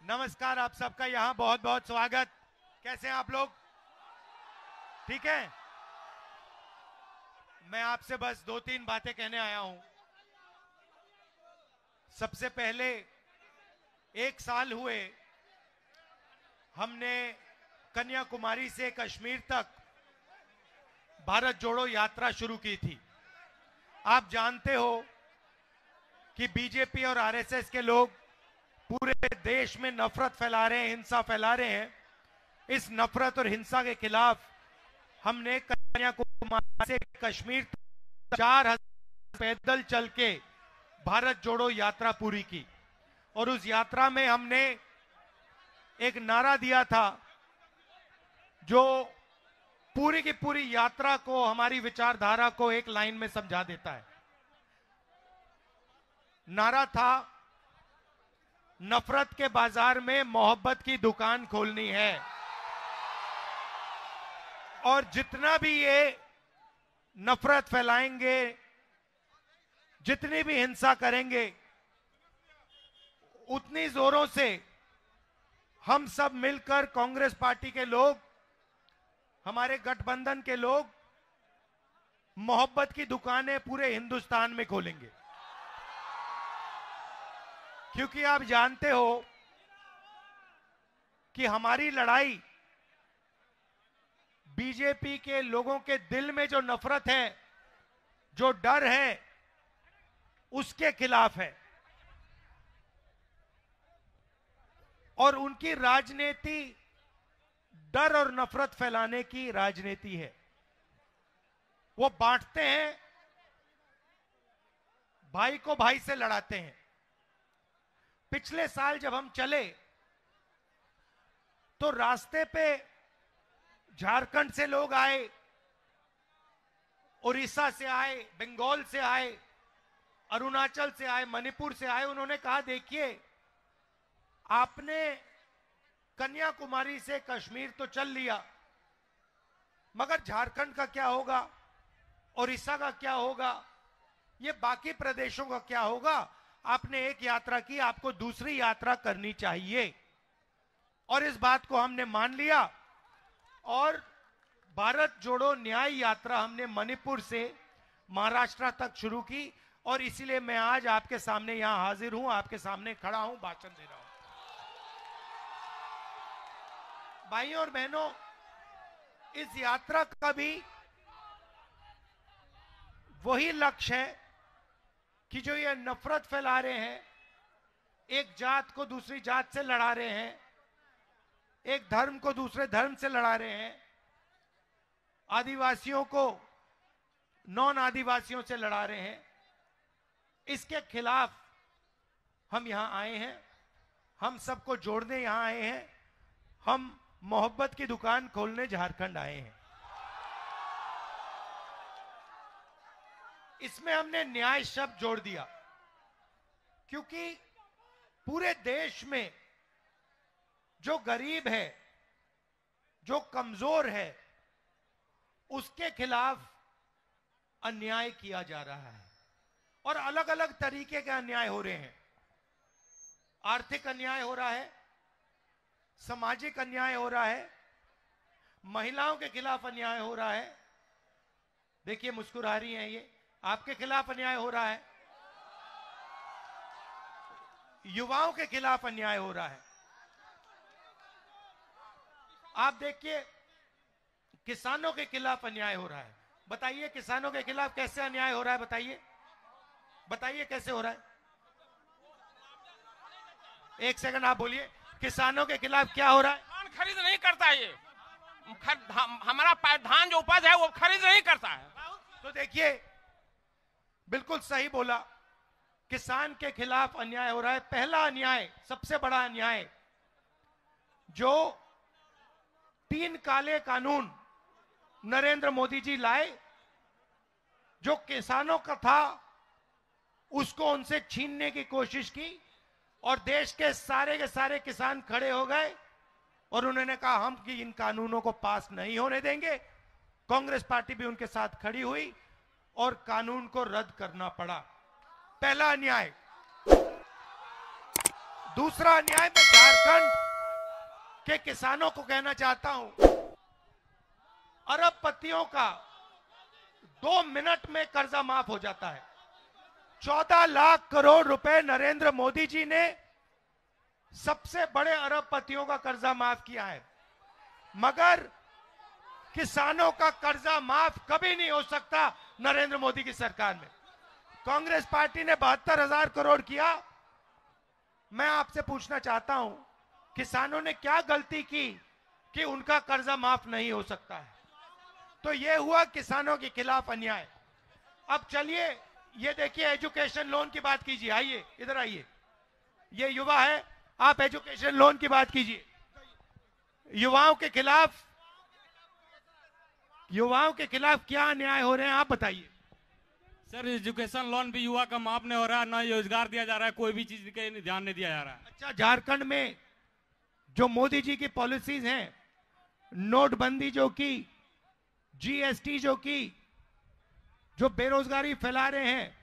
नमस्कार, आप सबका यहाँ बहुत बहुत स्वागत। कैसे हैं आप लोग? ठीक है। मैं आपसे बस 2-3 बातें कहने आया हूं। सबसे पहले 1 साल हुए हमने कन्याकुमारी से कश्मीर तक भारत जोड़ो यात्रा शुरू की थी। आप जानते हो कि बीजेपी और आरएसएस के लोग पूरे देश में नफरत फैला रहे हैं, हिंसा फैला रहे हैं। इस नफरत और हिंसा के खिलाफ हमने कन्याकुमारी से कश्मीर तक 4000 पैदल चल के भारत जोड़ो यात्रा पूरी की। और उस यात्रा में हमने एक नारा दिया था जो पूरी की पूरी यात्रा को, हमारी विचारधारा को एक लाइन में समझा देता है। नारा था, नफरत के बाजार में मोहब्बत की दुकान खोलनी है। और जितना भी ये नफरत फैलाएंगे, जितनी भी हिंसा करेंगे, उतनी जोरों से हम सब मिलकर, कांग्रेस पार्टी के लोग, हमारे गठबंधन के लोग, मोहब्बत की दुकानें पूरे हिंदुस्तान में खोलेंगे। क्योंकि आप जानते हो कि हमारी लड़ाई बीजेपी के लोगों के दिल में जो नफरत है, जो डर है, उसके खिलाफ है। और उनकी राजनीति डर और नफरत फैलाने की राजनीति है। वो बांटते हैं, भाई को भाई से लड़ाते हैं। पिछले साल जब हम चले तो रास्ते पे झारखंड से लोग आए, उड़ीसा से आए, बंगाल से आए, अरुणाचल से आए, मणिपुर से आए। उन्होंने कहा, देखिए आपने कन्याकुमारी से कश्मीर तो चल लिया, मगर झारखंड का क्या होगा, उड़ीसा का क्या होगा, ये बाकी प्रदेशों का क्या होगा? आपने एक यात्रा की, आपको दूसरी यात्रा करनी चाहिए। और इस बात को हमने मान लिया और भारत जोड़ो न्याय यात्रा हमने मणिपुर से महाराष्ट्र तक शुरू की। और इसीलिए मैं आज आपके सामने यहां हाजिर हूं, आपके सामने खड़ा हूं, भाषण दे रहा हूं। भाइयों और बहनों, इस यात्रा का भी वही लक्ष्य है कि जो ये नफरत फैला रहे हैं, एक जात को दूसरी जात से लड़ा रहे हैं, एक धर्म को दूसरे धर्म से लड़ा रहे हैं, आदिवासियों को नॉन आदिवासियों से लड़ा रहे हैं, इसके खिलाफ हम यहां आए हैं। हम सबको जोड़ने यहां आए हैं। हम मोहब्बत की दुकान खोलने झारखंड आए हैं। इसमें हमने न्याय शब्द जोड़ दिया, क्योंकि पूरे देश में जो गरीब है, जो कमजोर है, उसके खिलाफ अन्याय किया जा रहा है। और अलग अलग तरीके के अन्याय हो रहे हैं। आर्थिक अन्याय हो रहा है, सामाजिक अन्याय हो रहा है, महिलाओं के खिलाफ अन्याय हो रहा है। देखिए मुस्कुरा रही हैं, ये आपके खिलाफ अन्याय हो रहा है, युवाओं के खिलाफ अन्याय हो रहा है। आप देखिए किसानों के खिलाफ अन्याय हो रहा है। बताइए किसानों के खिलाफ कैसे अन्याय हो रहा है? बताइए, बताइए कैसे हो रहा है? एक सेकंड आप बोलिए, किसानों के खिलाफ क्या हो रहा है? धान खरीद नहीं करता, ये हमारा धान जो उपज है वो खरीद नहीं करता है। तो देखिए, बिल्कुल सही बोला, किसान के खिलाफ अन्याय हो रहा है। पहला अन्याय, सबसे बड़ा अन्याय, जो 3 काले कानून नरेंद्र मोदी जी लाए, जो किसानों का था उसको उनसे छीनने की कोशिश की। और देश के सारे किसान खड़े हो गए और उन्होंने कहा हम कि इन कानूनों को पास नहीं होने देंगे। कांग्रेस पार्टी भी उनके साथ खड़ी हुई और कानून को रद्द करना पड़ा। पहला अन्याय। दूसरा अन्याय में झारखंड कि किसानों को कहना चाहता हूं, अरबपतियों का 2 मिनट में कर्जा माफ हो जाता है। 14 लाख करोड़ रुपए नरेंद्र मोदी जी ने सबसे बड़े अरबपतियों का कर्जा माफ किया है, मगर किसानों का कर्जा माफ कभी नहीं हो सकता नरेंद्र मोदी की सरकार में। कांग्रेस पार्टी ने 72,000 करोड़ किया। मैं आपसे पूछना चाहता हूं, किसानों ने क्या गलती की कि उनका कर्जा माफ नहीं हो सकता है? तो यह हुआ किसानों के खिलाफ अन्याय। अब चलिए ये देखिए, एजुकेशन लोन की बात कीजिए। आइए इधर आइए, ये युवा है, आप एजुकेशन लोन की बात कीजिए। युवाओं के खिलाफ क्या अन्याय हो रहे हैं, आप बताइए। सर, एजुकेशन लोन भी युवा का माफ नहीं हो रहा है, ना रोजगार दिया जा रहा है, कोई भी चीज के ध्यान नहीं दिया जा रहा है। अच्छा, झारखंड में जो मोदी जी की पॉलिसीज हैं, नोटबंदी जो की, जीएसटी जो की, जो बेरोजगारी फैला रहे हैं,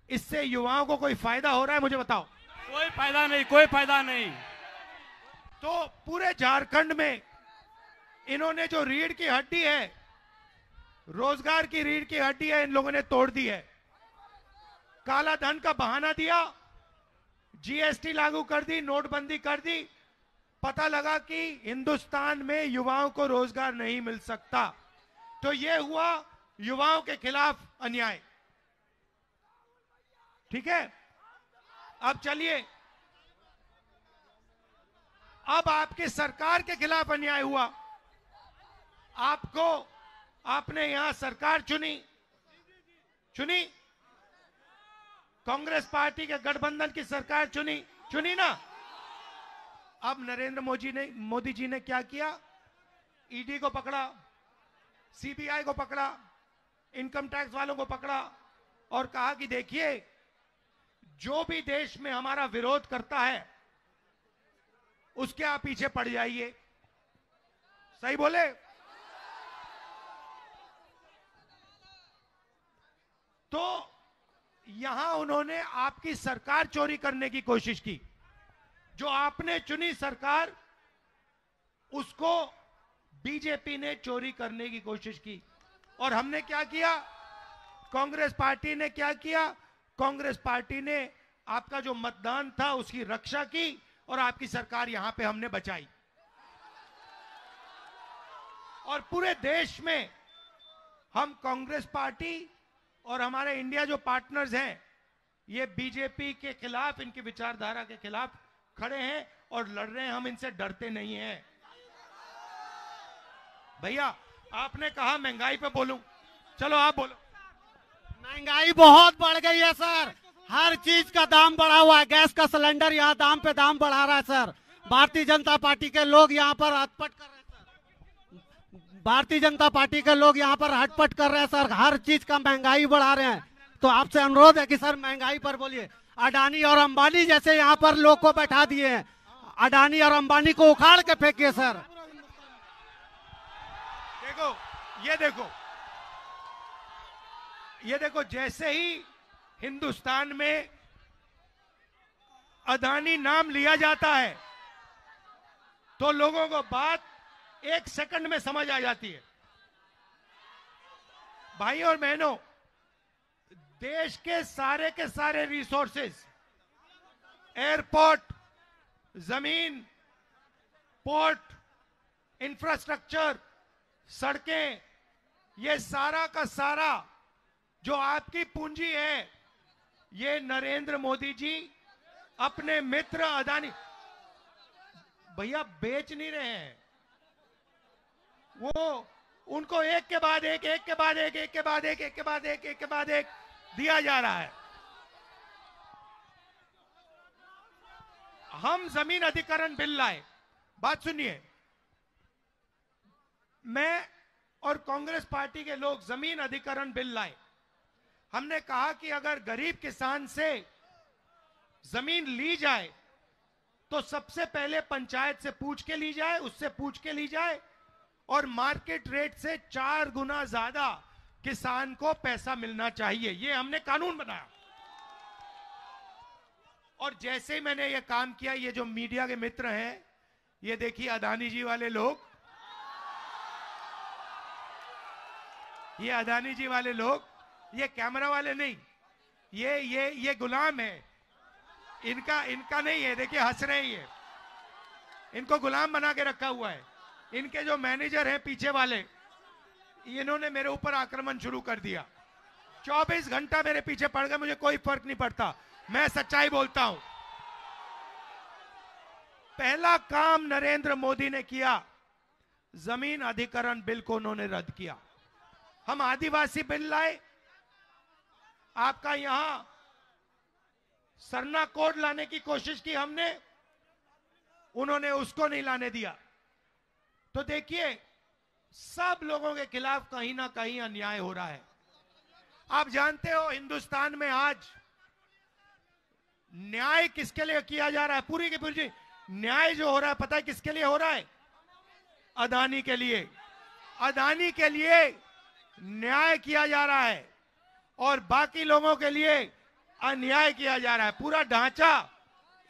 इससे युवाओं को कोई फायदा हो रहा है? मुझे बताओ। कोई फायदा नहीं, कोई फायदा नहीं। तो पूरे झारखंड में इन्होंने जो रीढ़ की हड्डी है, रोजगार की रीढ़ की हड्डी है, इन लोगों ने तोड़ दी है। काला धन का बहाना दिया, जीएसटी लागू कर दी, नोटबंदी कर दी, पता लगा कि हिंदुस्तान में युवाओं को रोजगार नहीं मिल सकता। तो यह हुआ युवाओं के खिलाफ अन्याय। ठीक है, अब चलिए, अब आपकी सरकार के खिलाफ अन्याय हुआ। आपने यहां सरकार चुनी कांग्रेस पार्टी के गठबंधन की सरकार चुनी ना। अब नरेंद्र मोदी जी ने क्या किया? ईडी को पकड़ा, सीबीआई को पकड़ा, इनकम टैक्स वालों को पकड़ा और कहा कि देखिए, जो भी देश में हमारा विरोध करता है उसके आप पीछे पड़ जाइए। सही बोले? तो यहां उन्होंने आपकी सरकार चोरी करने की कोशिश की। जो आपने चुनी सरकार, उसको बीजेपी ने चोरी करने की कोशिश की। और हमने क्या किया? कांग्रेस पार्टी ने क्या किया? कांग्रेस पार्टी ने आपका जो मतदान था उसकी रक्षा की और आपकी सरकार यहां पे हमने बचाई। और पूरे देश में हम कांग्रेस पार्टी और हमारे इंडिया जो पार्टनर्स हैं, ये बीजेपी के खिलाफ, इनकी विचारधारा के खिलाफ खड़े हैं और लड़ रहे हैं। हम इनसे डरते नहीं हैं। भैया, आपने कहा महंगाई पे बोलूं, चलो आप बोलो। महंगाई बहुत बढ़ गई है सर, हर चीज का दाम बढ़ा हुआ है। गैस का सिलेंडर यहाँ दाम पे दाम बढ़ा रहा है सर। भारतीय जनता पार्टी के लोग यहाँ पर हटपट कर रहे हैं सर। भारतीय जनता पार्टी के लोग यहाँ पर हटपट कर रहे हैं सर, हर चीज का महंगाई बढ़ा रहे हैं। तो आपसे अनुरोध है कि सर महंगाई पर बोलिए। अडानी और अंबानी जैसे यहाँ पर लोग को बैठा दिए हैं, अडानी और अंबानी को उखाड़ के फेंकिए सर। ये देखो, जैसे ही हिंदुस्तान में अडानी नाम लिया जाता है तो लोगों को बात 1 सेकंड में समझ आ जाती है। भाई और बहनों, देश के सारे रिसोर्सेज, एयरपोर्ट, जमीन, पोर्ट, इंफ्रास्ट्रक्चर, सड़कें, ये सारा का सारा जो आपकी पूंजी है, ये नरेंद्र मोदी जी अपने मित्र अडानी, भैया बेच नहीं रहे हैं, वो उनको एक के बाद एक दिया जा रहा है। हम जमीन अधिग्रहण बिल लाए, बात सुनिए, मैं और कांग्रेस पार्टी के लोग जमीन अधिग्रहण बिल लाए। हमने कहा कि अगर गरीब किसान से जमीन ली जाए तो सबसे पहले पंचायत से पूछ के ली जाए, उससे पूछ के ली जाए और मार्केट रेट से 4 गुना ज्यादा किसान को पैसा मिलना चाहिए। ये हमने कानून बनाया। और जैसे ही मैंने ये काम किया, ये जो मीडिया के मित्र हैं, ये देखिए अदानी जी वाले लोग, ये अदानी जी वाले लोग, ये कैमरा वाले नहीं, ये गुलाम है, इनका नहीं है। देखिए हंस रहे हैं ये, इनको गुलाम बना के रखा हुआ है। इनके जो मैनेजर हैं पीछे वाले, इन्होंने मेरे ऊपर आक्रमण शुरू कर दिया। 24 घंटा मेरे पीछे पड़ गए, मुझे कोई फर्क नहीं पड़ता, मैं सच्चाई बोलता हूं। पहला काम नरेंद्र मोदी ने किया, जमीन अधिग्रहण बिल को उन्होंने रद्द किया। हम आदिवासी बिल लाए, आपका यहां सरना कोड लाने की कोशिश की हमने, उन्होंने उसको नहीं लाने दिया। तो देखिए सब लोगों के खिलाफ कहीं ना कहीं अन्याय हो रहा है। आप जानते हो हिंदुस्तान में आज न्याय किसके लिए किया जा रहा है? पूरी की पूरी न्याय जो हो रहा है, पता है किसके लिए हो रहा है? अदानी के लिए। अदानी के लिए न्याय किया जा रहा है और बाकी लोगों के लिए अन्याय किया जा रहा है। पूरा ढांचा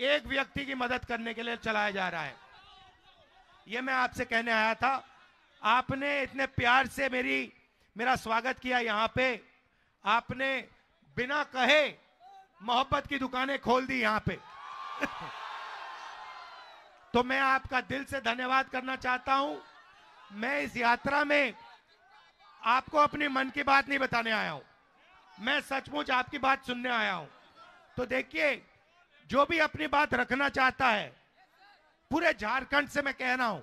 एक व्यक्ति की मदद करने के लिए चलाया जा रहा है। यह मैं आपसे कहने आया था। आपने इतने प्यार से मेरा स्वागत किया यहां पे, आपने बिना कहे मोहब्बत की दुकानें खोल दी यहां पे। तो मैं आपका दिल से धन्यवाद करना चाहता हूं। मैं इस यात्रा में आपको अपनी मन की बात नहीं बताने आया हूं, मैं सचमुच आपकी बात सुनने आया हूं। तो देखिए जो भी अपनी बात रखना चाहता है, पूरे झारखंड से मैं कह रहा हूं,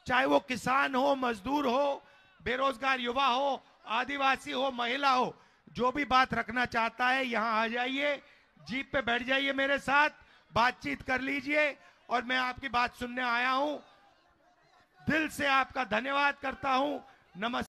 चाहे वो किसान हो, मजदूर हो, बेरोजगार युवा हो, आदिवासी हो, महिला हो, जो भी बात रखना चाहता है यहां आ जाइए, जीप पे बैठ जाइए, मेरे साथ बातचीत कर लीजिए और मैं आपकी बात सुनने आया हूं। दिल से आपका धन्यवाद करता हूं। नमस्कार।